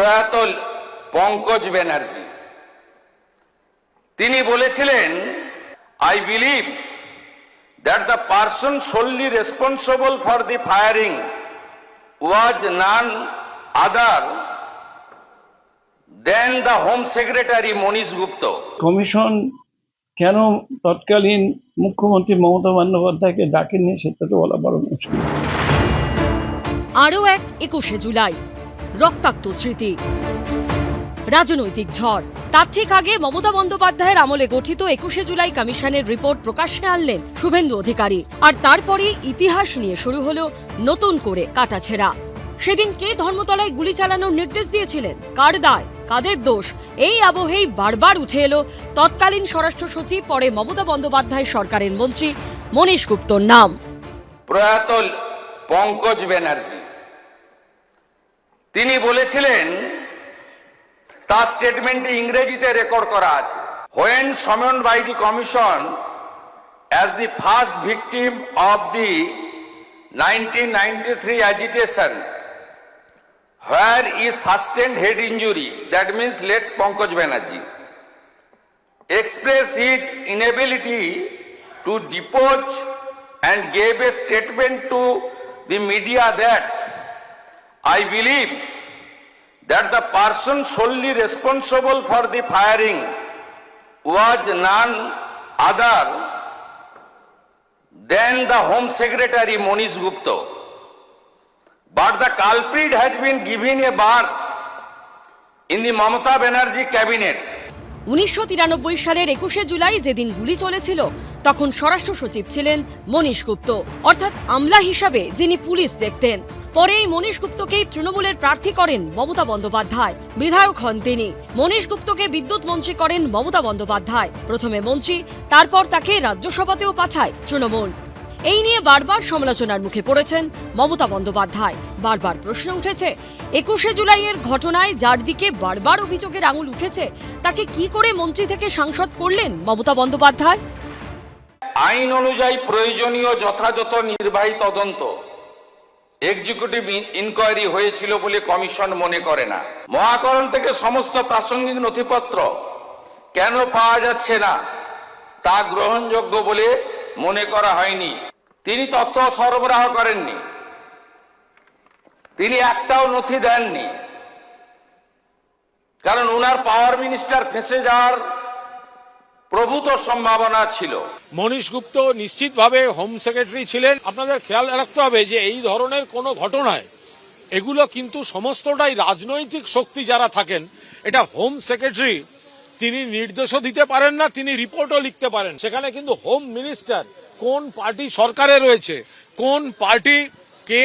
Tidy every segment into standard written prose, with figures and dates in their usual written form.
প্রয়াত পঙ্কজ ব্যানার্জি তিনি বলেছিলেন, I believe that the person solely responsible for the firing was none other than the Home Secretary Monish Gupta. Commission কেন তৎকালীন মুখ্যমন্ত্রী মমতা বন্দ্যোপাধ্যায়কে ডাকেননি সেটা তো বলা বড় মুশকিল। আরও এক 21শে জুলাই, রক্তাক্ত স্মৃতি, রাজনৈতিক ঝড়। তার ঠিক আগে মমতা বন্দ্যোপাধ্যায়ের আমলে গঠিত 21শে জুলাই কমিশনের রিপোর্ট প্রকাশ্যে আনলেন শুভেন্দু অধিকারী। আর তারপরে ইতিহাস নিয়ে শুরু হলো নতুন করে কাটাছেঁড়া। সেদিন কে ধর্মতলায় গুলি চালানোর নির্দেশ দিয়েছিলেন, কার দায়, কাদের দোষ, এই আবহেই বারবার উঠে এলো তৎকালীন স্বরাষ্ট্র সচিব, পরে মমতা বন্দ্যোপাধ্যায় সরকারের মন্ত্রী মনীশ গুপ্তর নাম। প্রয়াত পঙ্কজ ব্যানার্জি তিনি বলেছিলেন, তার স্টেটমেন্টে ইংরেজিতে রেকর্ড করা আছে, when summoned by the commission as the first victim of the 1993 agitation where is sustained head injury, that means late Pankaj Banerjee expressed his inability to depose and gave a statement to the media that I believe that the person solely responsible for the firing was none other than the Home Secretary Monish Gupta. But the culprit has been given a berth in the Mamata Banerjee cabinet. 1993 সালের 21শে জুলাই যেদিন গুলি চলেছিল তখন স্বরাষ্ট্র সচিব ছিলেন মনীশ গুপ্ত, অর্থাৎ আমলা হিসাবে যিনি পুলিশ দেখতেন। পরে এই মনীশ গুপ্তকেই তৃণমূলের প্রার্থী করেন মমতা বন্দ্যোপাধ্যায়, বিধায়ক হন তিনি। মনীশ গুপ্তকে বিদ্যুৎ মন্ত্রী করেন মমতা বন্দ্যোপাধ্যায়, প্রথমে মন্ত্রী, তারপর তাকে রাজ্যসভাতেও পাঠায় তৃণমূল। এই নিয়ে বারবার সমালোচনার মুখে পড়েছেন মমতা বন্দ্যোপাধ্যায়। বারবার প্রশ্ন উঠেছে, 21শে জুলাইয়ের ঘটনায় যার দিকে বারবার অভিযোগের আঙুল উঠেছে তাকে কি করে মন্ত্রী থেকে সাংসদ করলেন মমতা বন্দ্যোপাধ্যায়? আইন অনুযায়ী প্রয়োজনীয় যথাযথ নির্বাহী তদন্ত এক্সিকিউটিভ ইনকোয়ারি হয়েছিল বলে কমিশন মনে করে না। মহাকরণ থেকে সমস্ত প্রাসঙ্গিক নথিপত্র কেন পাওয়া যাচ্ছে না তা গ্রহণযোগ্য বলে মনে করা হয়নি। তিনি তথ্য সরবরাহ করেননি, তিনি একটাও নথি দেননি, কারণ ওনার পাওয়ার মিনিস্টার ফেঁসে যাওয়ার প্রভূত সম্ভাবনা ছিল। মনীশ গুপ্ত নিশ্চিতভাবে হোম সেক্রেটারি ছিলেন। আপনাদের খেয়াল রাখতে হবে যে এই ধরনের কোনো ঘটনায় এগুলো কিন্তু সমস্তটাই রাজনৈতিক শক্তি যারা থাকেন, এটা হোম সেক্রেটারি তিনি নির্দেশও দিতে পারেন না, তিনি রিপোর্টও লিখতে পারেন। সেখানে কিন্তু হোম মিনিস্টার কোন পার্টি সরকারে রয়েছে, কোন পার্টি কে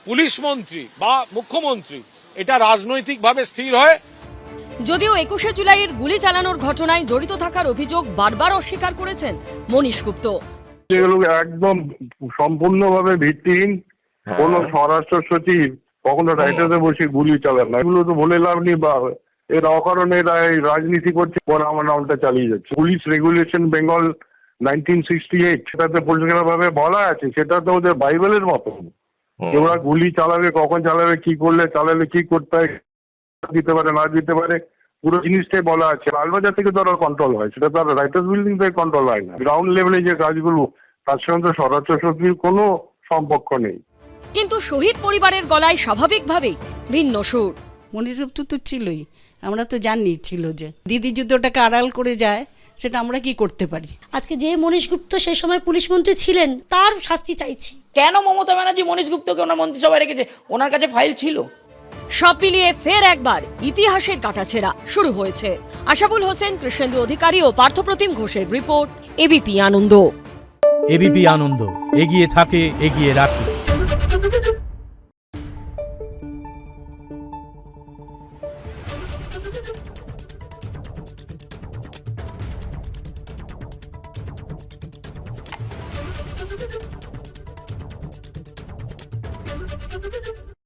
পুলিশ মন্ত্রী বা মুখ্যমন্ত্রী, এটা রাজনৈতিকভাবে স্থির হয়। যদিও 21শে জুলাইয়ের গুলি চালানোর ঘটনায় জড়িত থাকার অভিযোগ বারবার অস্বীকার করেছেন মনীশ গুপ্ত। যেগুলো একদম সম্পূর্ণভাবে ভিত্তিহীন। কোন স্বরাষ্ট্র সচিব কখনো রাইটাতে বসে গুলি চালান না, এগুলো তো বলে লাভ নেই। বা এরা অকারণে এরা রাজনীতি করছে, পর আমার নামটা চালিয়ে যাচ্ছে। পুলিশ রেগুলেশন বেঙ্গল 1968 সেটাতে পরিষ্কার ভাবে বলা আছে, সেটা তো ওদের বাইবেলের মতো। ওরা গুলি চালাবে, কখন চালাবে, কি করলে চালালে কি করতে হয়, দিতে পারে না দিতে পারে, পুরো জিনিসটাই বলা আছে। লালবাজার থেকে তো কন্ট্রোল হয়, সেটা তো রাইটার্স বিল্ডিং থেকে কন্ট্রোল হয় না। গ্রাউন্ড লেভেলে যে কাজগুলো, তার সঙ্গে স্বরাষ্ট্র সচিবের কোনো সম্পর্ক নেই। কিন্তু শহীদ পরিবারের গলায় স্বাভাবিকভাবেই ভিন্ন সুর। মনীশ গুপ্ত তো ছিলই, আমরা তো জানি ছিল যে দিদি যুদ্ধটাকে আড়াল করে যায়, সেটা আমরা কি করতে পারি। আজকে যে মনীশ গুপ্ত সেই সময় পুলিশ মন্ত্রী ছিলেন, তার শাস্তি চাইছি। কেন মমতা ব্যানার্জি মনীশ গুপ্তকে ওনার মন্ত্রিসভায় রেখেছে? ওনার কাছে ফাইল ছিল। সব মিলিয়ে ফের একবার ইতিহাসের কাটাছেঁড়া শুরু হয়েছে। আশাবুল হোসেন, কৃষ্ণেন্দু অধিকারী ও পার্থপ্রতিম ঘোষের রিপোর্ট, এবিপি আনন্দ। এবিপি আনন্দ, এগিয়ে থাকে, এগিয়ে রাখে।